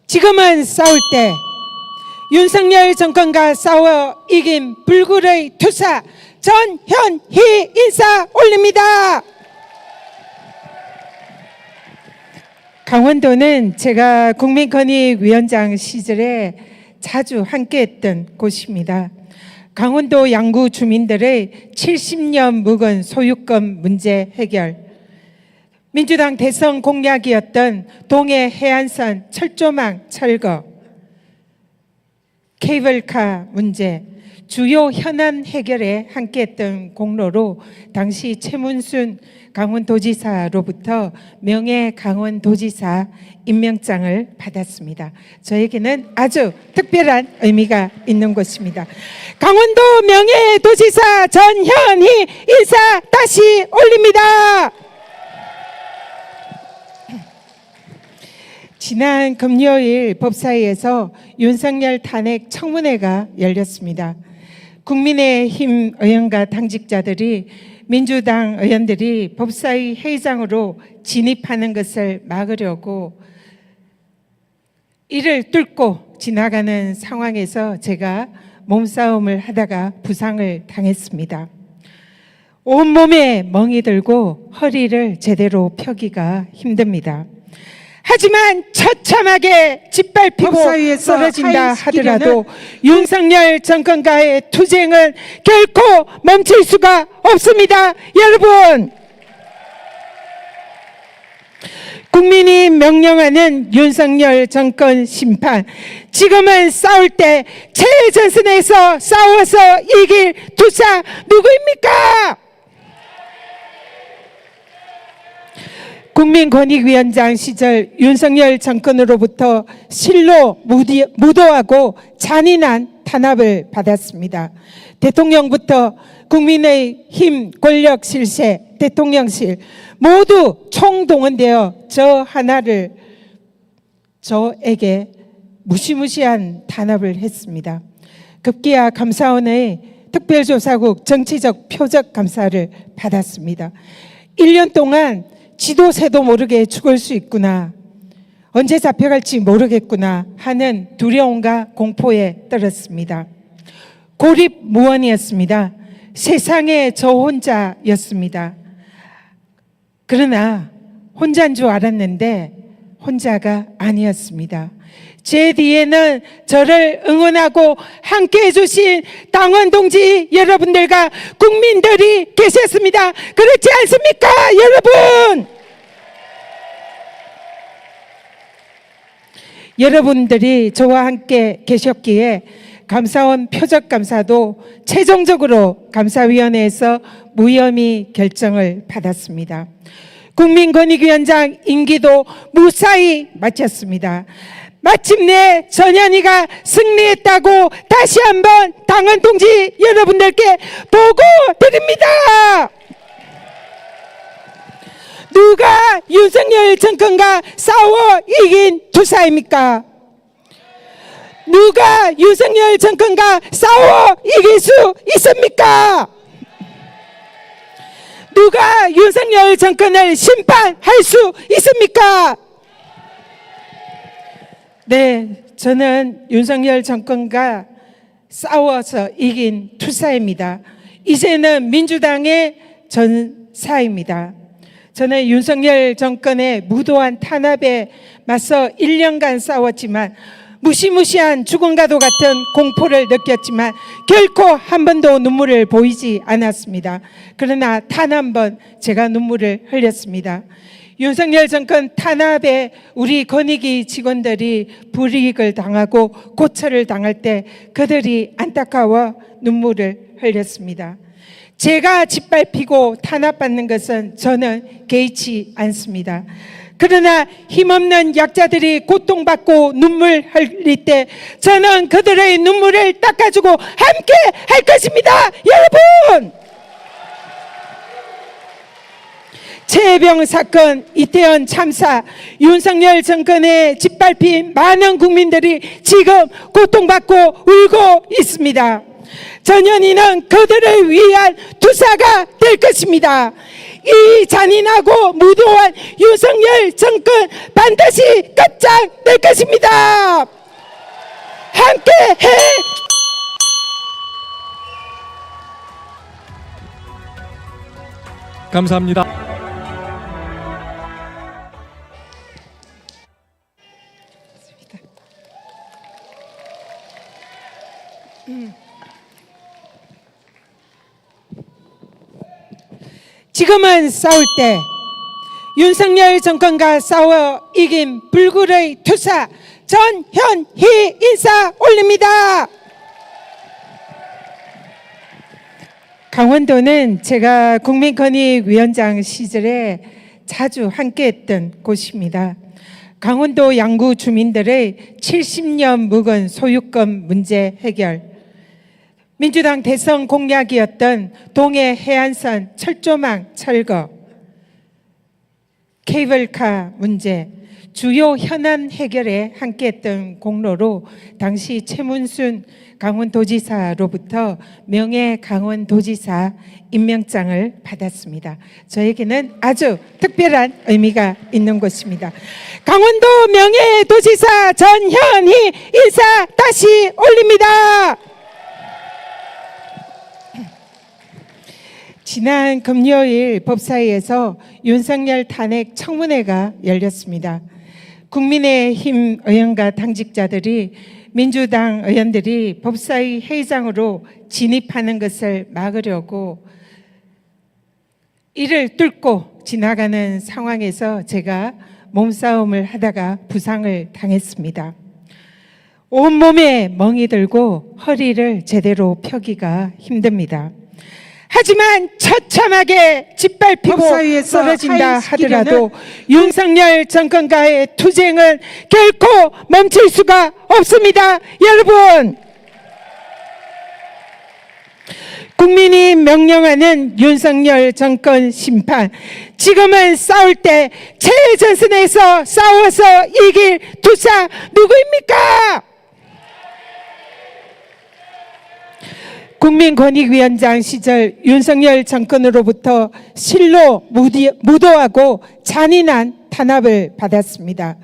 지금은 싸울 때 윤석열 정권과 싸워 이긴 불굴의 투사 전현희 인사 올립니다. 강원도는 제가 국민권익위원장 시절에 자주 함께했던 곳입니다. 강원도 양구 주민들의 70년 묵은 소유권 문제 해결, 민주당 대선 공약이었던 동해 해안선 철조망 철거, 케이블카 문제, 주요 현안 해결에 함께했던 공로로 당시 최문순 강원도지사로부터 명예 강원도지사 임명장을 받았습니다. 저에게는 아주 특별한 의미가 있는 곳입니다. 강원도 명예도지사 전현희 인사 다시 올립니다. 지난 금요일 법사위에서 윤석열 탄핵 청문회가 열렸습니다. 국민의힘 의원과 당직자들이 민주당 의원들이 법사위 회의장으로 진입하는 것을 막으려고 이를 뚫고 지나가는 상황에서 제가 몸싸움을 하다가 부상을 당했습니다. 온몸에 멍이 들고 허리를 제대로 펴기가 힘듭니다. 하지만 처참하게 짓밟히고 쓰러진다 하더라도 윤석열 정권과의 투쟁은 결코 멈출 수가 없습니다. 여러분, 국민이 명령하는 윤석열 정권 심판, 지금은 싸울 때 최전선에서 싸워서 이길 투사 누구입니까? 국민권익위원장 시절 윤석열 정권으로부터 실로 무도하고 잔인한 탄압을 받았습니다. 대통령부터 국민의힘 권력 실세, 대통령실 모두 총동원되어 저에게 무시무시한 탄압을 했습니다. 급기야 감사원의 특별조사국 정치적 표적 감사를 받았습니다. 1년 동안 지도새도 모르게 죽을 수 있구나, 언제 잡혀갈지 모르겠구나 하는 두려움과 공포에 떨었습니다. 고립무원이었습니다. 세상에 저 혼자였습니다. 그러나 혼자인 줄 알았는데 혼자가 아니었습니다. 제 뒤에는 저를 응원하고 함께해 주신 당원 동지 여러분들과 국민들이 계셨습니다. 그렇지 않습니까, 여러분? 여러분들이 저와 함께 계셨기에 감사원 표적감사도 최종적으로 감사위원회에서 무혐의 결정을 받았습니다. 국민권익위원장 임기도 무사히 마쳤습니다. 마침내 전현희가 승리했다고 다시 한번 당원 동지 여러분들께 보고드립니다. 누가 윤석열 정권과 싸워 이긴 투사입니까? 누가 윤석열 정권과 싸워 이길 수 있습니까? 누가 윤석열 정권을 심판할 수 있습니까? 네, 저는 윤석열 정권과 싸워서 이긴 투사입니다. 이제는 민주당의 전사입니다. 저는 윤석열 정권의 무도한 탄압에 맞서 1년간 싸웠지만 무시무시한 죽음과도 같은 공포를 느꼈지만 결코 한 번도 눈물을 보이지 않았습니다. 그러나 단 한 번 제가 눈물을 흘렸습니다. 윤석열 정권 탄압에 우리 권익위 직원들이 불이익을 당하고 고초를 당할 때 그들이 안타까워 눈물을 흘렸습니다. 제가 짓밟히고 탄압받는 것은 저는 개의치 않습니다. 그러나 힘없는 약자들이 고통받고 눈물 흘릴 때 저는 그들의 눈물을 닦아주고 함께 할 것입니다. 여러분! 최혜병 사건, 이태원 참사, 윤석열 정권에 짓밟힌 많은 국민들이 지금 고통받고 울고 있습니다. 전현희는 그들을 위한 투사가 될 것입니다. 이 잔인하고 무도한 윤석열 정권 반드시 끝장낼 것입니다. 함께해! 감사합니다. 지금은 싸울 때 윤석열 정권과 싸워 이긴 불굴의 투사 전현희 인사 올립니다. 강원도는 제가 국민권익위원장 시절에 자주 함께했던 곳입니다. 강원도 양구 주민들의 70년 묵은 소유권 문제 해결, 민주당 대선 공약이었던 동해 해안선 철조망 철거, 케이블카 문제, 주요 현안 해결에 함께했던 공로로 당시 최문순 강원도지사로부터 명예 강원도지사 임명장을 받았습니다. 저에게는 아주 특별한 의미가 있는 곳입니다. 강원도 명예도지사 전현희 인사 다시 올립니다. 지난 금요일 법사위에서 윤석열 탄핵 청문회가 열렸습니다. 국민의힘 의원과 당직자들이 민주당 의원들이 법사위 회의장으로 진입하는 것을 막으려고 이를 뚫고 지나가는 상황에서 제가 몸싸움을 하다가 부상을 당했습니다. 온몸에 멍이 들고 허리를 제대로 펴기가 힘듭니다. 하지만 처참하게 짓밟히고 쓰러진다 하더라도 윤석열 정권과의 투쟁은 결코 멈출 수가 없습니다. 여러분, 국민이 명령하는 윤석열 정권 심판, 지금은 싸울 때 최전선에서 싸워서 이길 투사 누구입니까? 국민권익위원장 시절 윤석열 정권으로부터 실로 무도하고 잔인한 탄압을 받았습니다.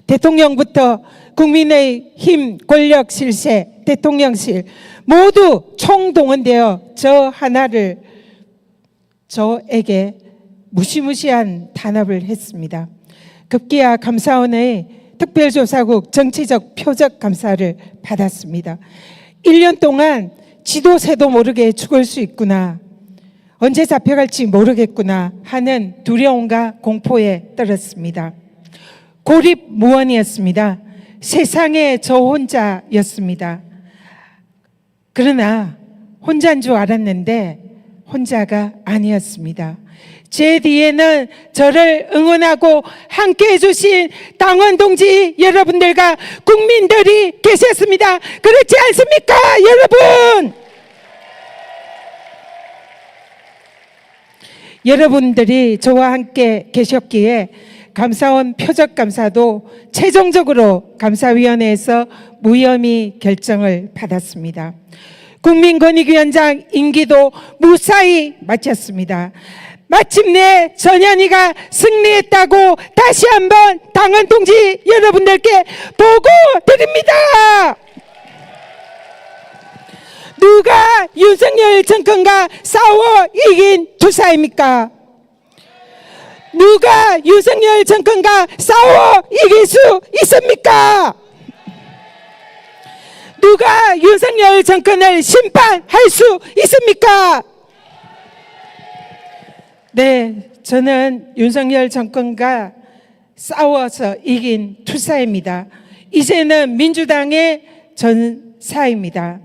대통령부터 국민의힘 권력 실세, 대통령실 모두 총동원되어 저에게 무시무시한 탄압을 했습니다. 급기야 감사원의 특별조사국 정치적 표적 감사를 받았습니다. 1년 동안 지도새도 모르게 죽을 수 있구나, 언제 잡혀갈지 모르겠구나 하는 두려움과 공포에 떨었습니다. 고립무원이었습니다. 세상에 저 혼자였습니다. 그러나 혼자인 줄 알았는데 혼자가 아니었습니다. 제 뒤에는 저를 응원하고 함께해 주신 당원 동지 여러분들과 국민들이 계셨습니다. 그렇지 않습니까, 여러분? 여러분들이 저와 함께 계셨기에 감사원 표적감사도 최종적으로 감사위원회에서 무혐의 결정을 받았습니다. 국민권익위원장 임기도 무사히 마쳤습니다. 마침내 전현희가 승리했다고 다시 한번 당원 동지 여러분들께 보고드립니다. 누가 윤석열 정권과 싸워 이긴 투사입니까? 누가 윤석열 정권과 싸워 이길 수 있습니까? 누가 윤석열 정권을 심판할 수 있습니까? 네, 저는 윤석열 정권과 싸워서 이긴 투사입니다. 이제는 민주당의 전사입니다.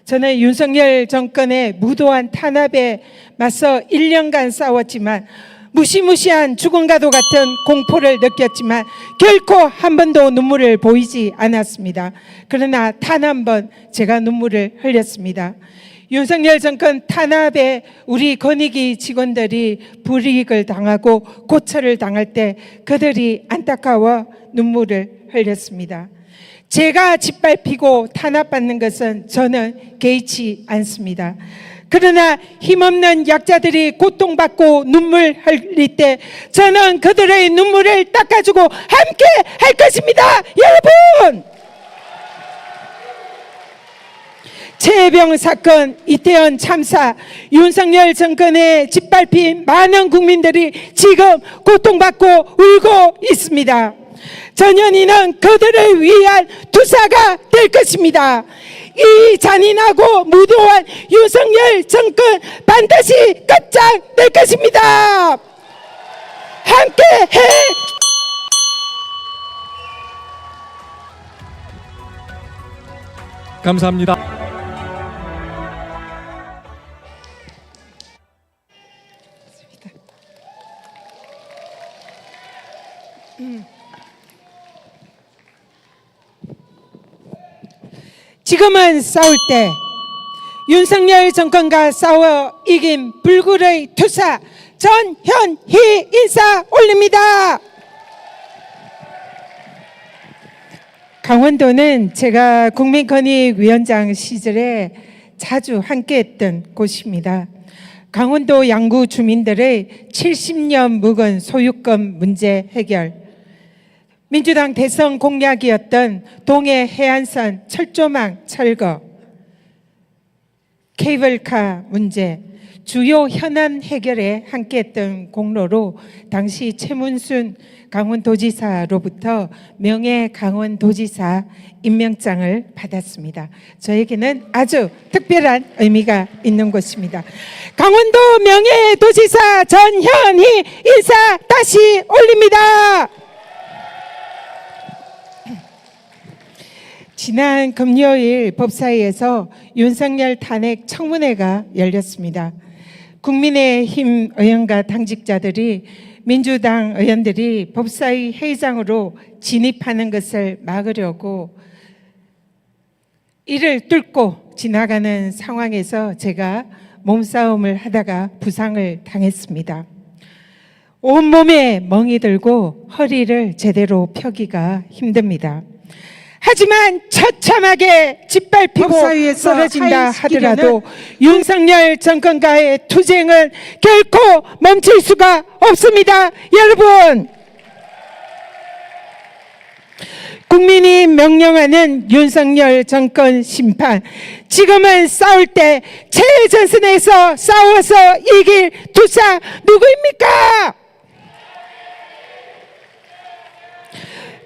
저는 윤석열 정권의 무도한 탄압에 맞서 1년간 싸웠지만 무시무시한 죽음과도 같은 공포를 느꼈지만 결코 한 번도 눈물을 보이지 않았습니다. 그러나 단 한 번 제가 눈물을 흘렸습니다. 윤석열 정권 탄압에 우리 권익위 직원들이 불이익을 당하고 고초를 당할 때 그들이 안타까워 눈물을 흘렸습니다. 제가 짓밟히고 탄압받는 것은 저는 개의치 않습니다. 그러나 힘없는 약자들이 고통받고 눈물 흘릴 때 저는 그들의 눈물을 닦아주고 함께 할 것입니다. 여러분! 최혜병 사건, 이태원 참사, 윤석열 정권에 짓밟힌 많은 국민들이 지금 고통받고 울고 있습니다. 전현희는 그들을 위한 투사가 될 것입니다. 이 잔인하고 무도한 윤석열 정권 반드시 끝장낼 것입니다. 함께해! 감사합니다. 지금은 싸울 때 윤석열 정권과 싸워 이긴 불굴의 투사 전현희 인사 올립니다. 강원도는 제가 국민권익위원장 시절에 자주 함께했던 곳입니다. 강원도 양구 주민들의 70년 묵은 소유권 문제 해결, 민주당 대선 공약이었던 동해 해안선 철조망 철거, 케이블카 문제, 주요 현안 해결에 함께했던 공로로 당시 최문순 강원도지사로부터 명예 강원도지사 임명장을 받았습니다. 저에게는 아주 특별한 의미가 있는 곳입니다. 강원도 명예도지사 전현희 인사 다시 올립니다. 지난 금요일 법사위에서 윤석열 탄핵 청문회가 열렸습니다. 국민의힘 의원과 당직자들이 민주당 의원들이 법사위 회의장으로 진입하는 것을 막으려고 이를 뚫고 지나가는 상황에서 제가 몸싸움을 하다가 부상을 당했습니다. 온몸에 멍이 들고 허리를 제대로 펴기가 힘듭니다. 하지만 처참하게 짓밟히고 쓰러진다 하더라도 윤석열 정권과의 투쟁은 결코 멈출 수가 없습니다. 여러분, 국민이 명령하는 윤석열 정권 심판, 지금은 싸울 때 최전선에서 싸워서 이길 투사 누구입니까?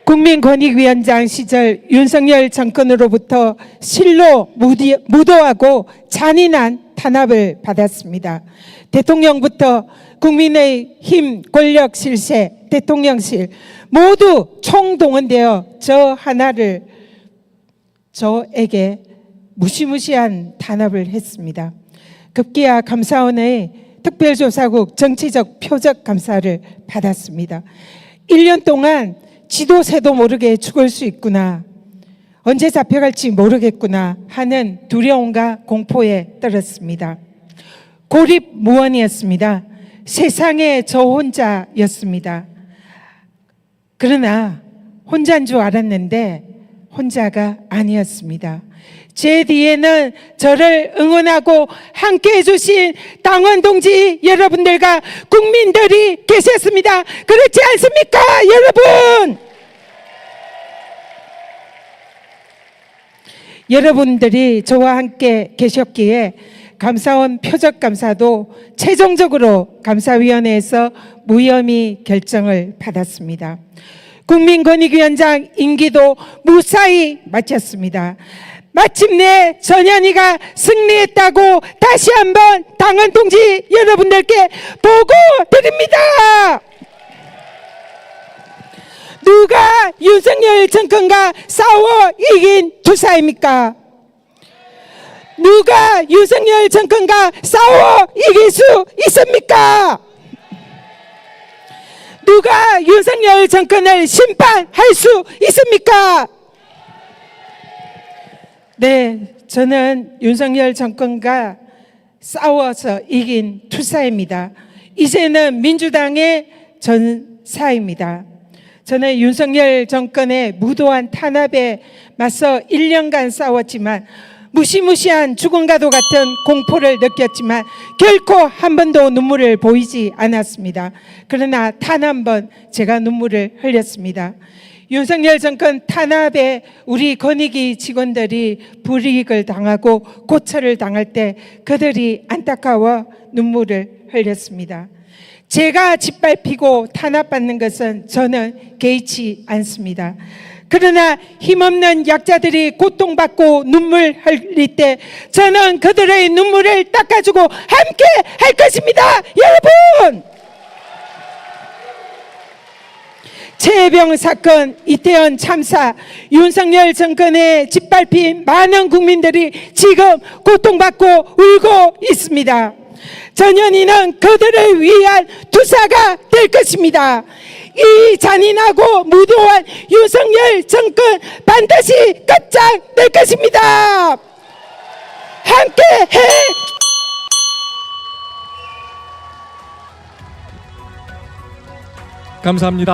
국민권익위원장 시절 윤석열 정권으로부터 실로 무도하고 잔인한 탄압을 받았습니다. 대통령부터 국민의힘 권력 실세, 대통령실 모두 총동원되어 저에게 무시무시한 탄압을 했습니다. 급기야 감사원의 특별조사국 정치적 표적 감사를 받았습니다. 1년 동안 지도새도 모르게 죽을 수 있구나, 언제 잡혀갈지 모르겠구나 하는 두려움과 공포에 떨었습니다. 고립무원이었습니다. 세상에 저 혼자였습니다. 그러나 혼자인 줄 알았는데 혼자가 아니었습니다. 제 뒤에는 저를 응원하고 함께해 주신 당원 동지 여러분들과 국민들이 계셨습니다. 그렇지 않습니까, 여러분? 여러분들이 저와 함께 계셨기에 감사원 표적감사도 최종적으로 감사위원회에서 무혐의 결정을 받았습니다. 국민권익위원장 임기도 무사히 마쳤습니다. 마침내 전현희가 승리했다고 다시 한번 당원 동지 여러분들께 보고 드립니다. 누가 윤석열 정권과 싸워 이긴 투사입니까? 누가 윤석열 정권과 싸워 이길 수 있습니까? 누가 윤석열 정권을 심판할 수 있습니까? 네, 저는 윤석열 정권과 싸워서 이긴 투사입니다. 이제는 민주당의 전사입니다. 저는 윤석열 정권의 무도한 탄압에 맞서 1년간 싸웠지만 무시무시한 죽음과도 같은 공포를 느꼈지만 결코 한 번도 눈물을 보이지 않았습니다. 그러나 단 한 번 제가 눈물을 흘렸습니다. 윤석열 정권 탄압에 우리 권익위 직원들이 불이익을 당하고 고초를 당할 때 그들이 안타까워 눈물을 흘렸습니다. 제가 짓밟히고 탄압받는 것은 저는 개의치 않습니다. 그러나 힘없는 약자들이 고통받고 눈물 흘릴 때 저는 그들의 눈물을 닦아주고 함께 할 것입니다. 여러분! 최혜병 사건, 이태원 참사, 윤석열 정권에 짓밟힌 많은 국민들이 지금 고통받고 울고 있습니다. 전현희는 그들을 위한 투사가 될 것입니다. 이 잔인하고 무도한 윤석열 정권 반드시 끝장낼 것입니다. 함께해! 감사합니다.